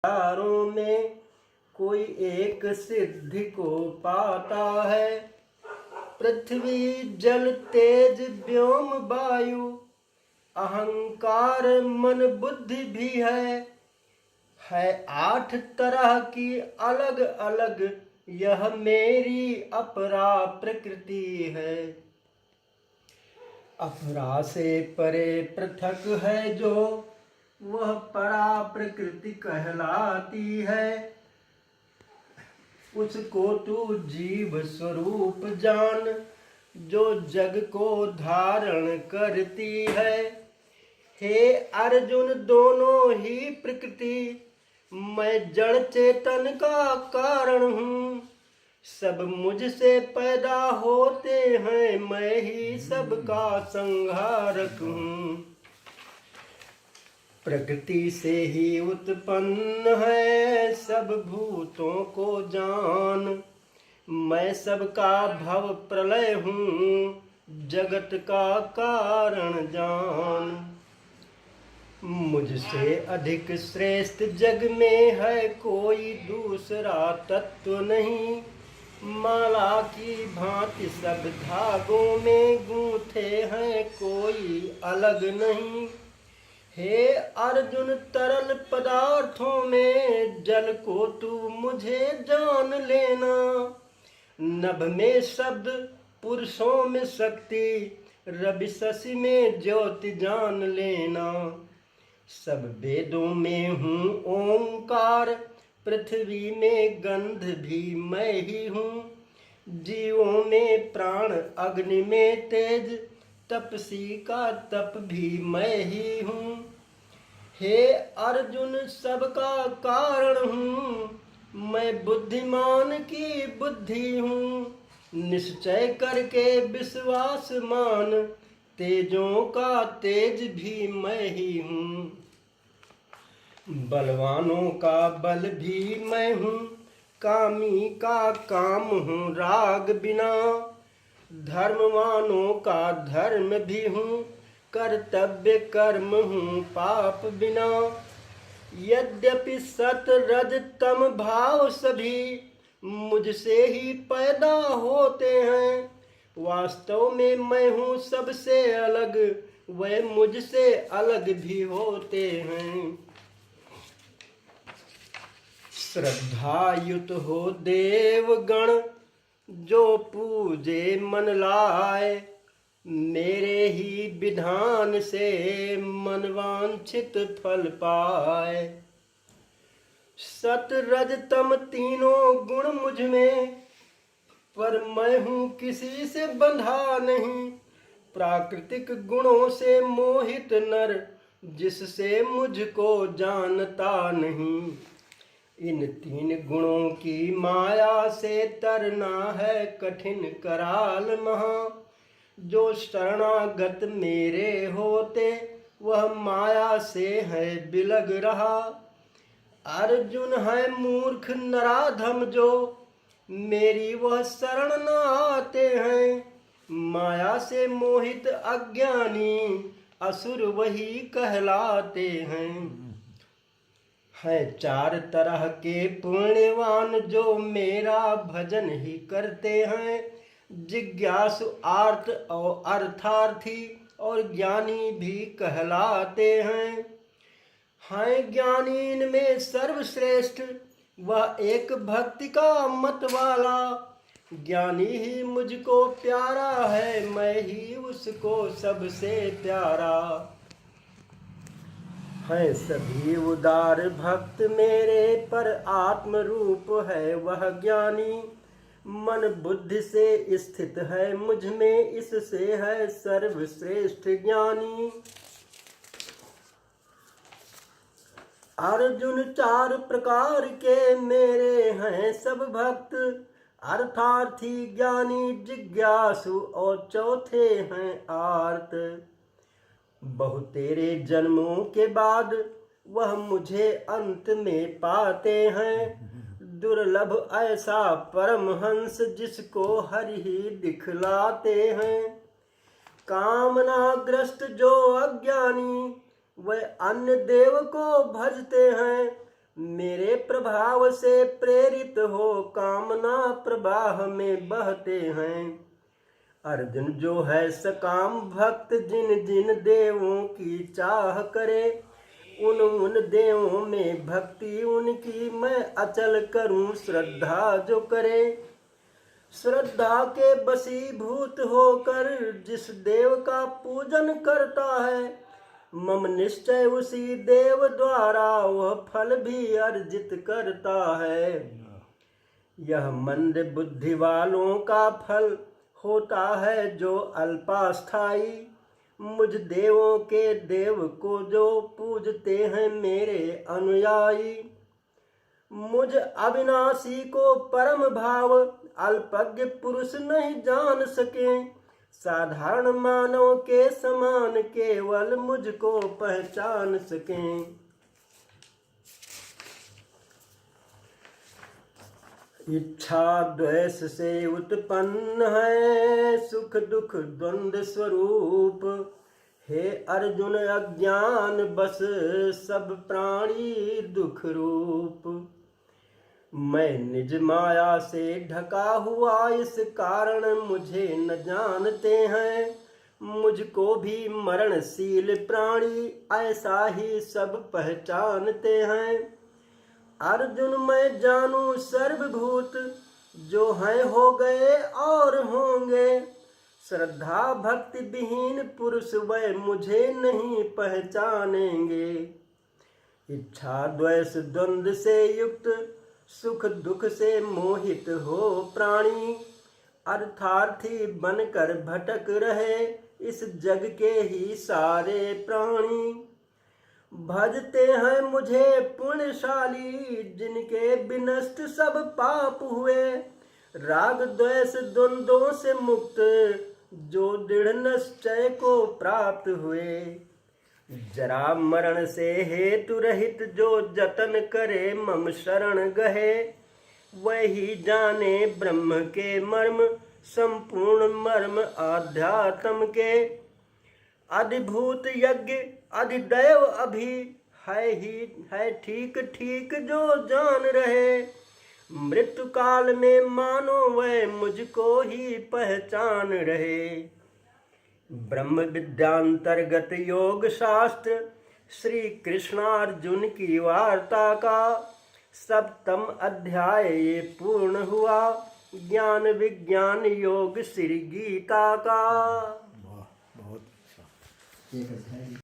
चारों में कोई एक सिद्धि को पाता है। पृथ्वी जल तेज व्योम वायु अहंकार मन बुद्धि भी है 8 तरह की अलग अलग यह मेरी अपरा प्रकृति है। अपरा से परे पृथक है जो वह परा प्रकृति कहलाती है। उसको तू जीव स्वरूप जान जो जग को धारण करती है। हे अर्जुन दोनों ही प्रकृति मैं जड़ चेतन का कारण हूँ। सब मुझसे पैदा होते हैं मैं ही सबका संहारक हूँ। प्रकृति से ही उत्पन्न है सब भूतों को जान। मैं सबका भव प्रलय हूँ जगत का कारण जान। मुझसे अधिक श्रेष्ठ जग में है कोई दूसरा तत्व नहीं। माला की भांति सब धागों में गूंथे हैं कोई अलग नहीं। हे अर्जुन तरल पदार्थों में जल को तू मुझे जान लेना। नभ में शब्द पुरुषों में शक्ति रवि शशि में ज्योति जान लेना। सब वेदों में हूँ ओंकार पृथ्वी में गंध भी मैं ही हूँ। जीवों में प्राण अग्नि में तेज तपसी का तप भी मैं ही हूँ। हे अर्जुन सबका कारण हूँ मैं बुद्धिमान की बुद्धि हूँ। निश्चय करके विश्वास मान तेजों का तेज भी मैं ही हूँ। बलवानों का बल भी मैं हूँ कामी का काम हूँ राग बिना। धर्मवानों का धर्म भी हूँ कर्तव्य कर्म हूँ पाप बिना। यद्यपि सत रज तम भाव सभी मुझसे ही पैदा होते हैं। वास्तव में मैं हूँ सबसे अलग वे मुझसे अलग भी होते हैं। श्रद्धायुत हो देवगण जो पूजे मन लाए। मेरे ही विधान से मनवांछित फल पाए। सत रज तम तीनों गुण मुझ में पर मैं हूँ किसी से बंधा नहीं। प्राकृतिक गुणों से मोहित नर जिससे मुझको जानता नहीं। इन 3 गुणों की माया से तरना है कठिन कराल महा। जो शरणागत मेरे होते वह माया से है बिलग रहा। अर्जुन है मूर्ख नराधम जो मेरी वह शरण न आते हैं। माया से मोहित अज्ञानी असुर वही कहलाते हैं। 4 तरह के पुण्यवान जो मेरा भजन ही करते हैं। जिज्ञासु आर्त और अर्थार्थी और ज्ञानी भी कहलाते हैं। ज्ञानी इनमें सर्वश्रेष्ठ वह एक भक्ति का मत वाला। ज्ञानी ही मुझको प्यारा है मैं ही उसको सबसे प्यारा। सभी उदार भक्त मेरे पर आत्म रूप है वह ज्ञानी। मन बुद्धि से स्थित है मुझ में इससे है सर्वश्रेष्ठ ज्ञानी। अर्जुन 4 प्रकार के मेरे हैं सब भक्त। अर्थार्थी ज्ञानी जिज्ञासु और चौथे हैं आर्त। बहुतेरे जन्मों के बाद वह मुझे अंत में पाते हैं। दुर्लभ ऐसा परमहंस जिसको हरि ही दिखलाते हैं। कामनाग्रस्त जो अज्ञानी वे अन्य देव को भजते हैं। मेरे प्रभाव से प्रेरित हो कामना प्रवाह में बहते हैं। अर्जुन जो है सकाम भक्त, जिन जिन देवों की चाह करे, उन उन देवों में भक्ति उनकी मैं अचल करूं श्रद्धा जो करे। श्रद्धा के बसीभूत होकर जिस देव का पूजन करता है, मम निश्चय उसी देव द्वारा वह फल भी अर्जित करता है। यह मंद बुद्धि वालों का फल होता है जो अल्पास्थाई। मुझ देवों के देव को जो पूजते हैं मेरे अनुयायी। मुझ अविनाशी को परम भाव अल्पज्ञ पुरुष नहीं जान सके। साधारण मानव के समान केवल मुझको पहचान सकें। इच्छा द्वेष से उत्पन्न है सुख दुख द्वंद्व स्वरूप। हे अर्जुन अज्ञान बस सब प्राणी दुख रूप। मैं निज माया से ढका हुआ इस कारण मुझे न जानते हैं। मुझको भी मरणशील प्राणी ऐसा ही सब पहचानते हैं। अर्जुन मैं जानू सर्वभूत जो हैं हो गए और होंगे। श्रद्धा भक्ति विहीन पुरुष वह मुझे नहीं पहचानेंगे। इच्छा द्वेष द्वंद्व से युक्त सुख दुख से मोहित हो प्राणी। अर्थार्थी बनकर भटक रहे इस जग के ही सारे प्राणी। भजते हैं मुझे पुण्यशाली जिनके विनष्ट सब पाप हुए। राग द्वेष द्वंद्वों से मुक्त जो दृढ़ निश्चय को प्राप्त हुए। जरा मरण से हेतु रहित जो जतन करे मम शरण गहे। वही जाने ब्रह्म के मर्म संपूर्ण मर्म आध्यात्म के। अधिभूत यज्ञ अधिदैव अभी है ठीक ठीक जो जान रहे। मृत्यु काल में मानो वह मुझको ही पहचान रहे। ब्रह्म विद्यांतर्गत योग शास्त्र श्री कृष्णार्जुन की वार्ता का सप्तम अध्याय ये पूर्ण हुआ। ज्ञान विज्ञान योग श्री गीता का। बहुत अच्छा।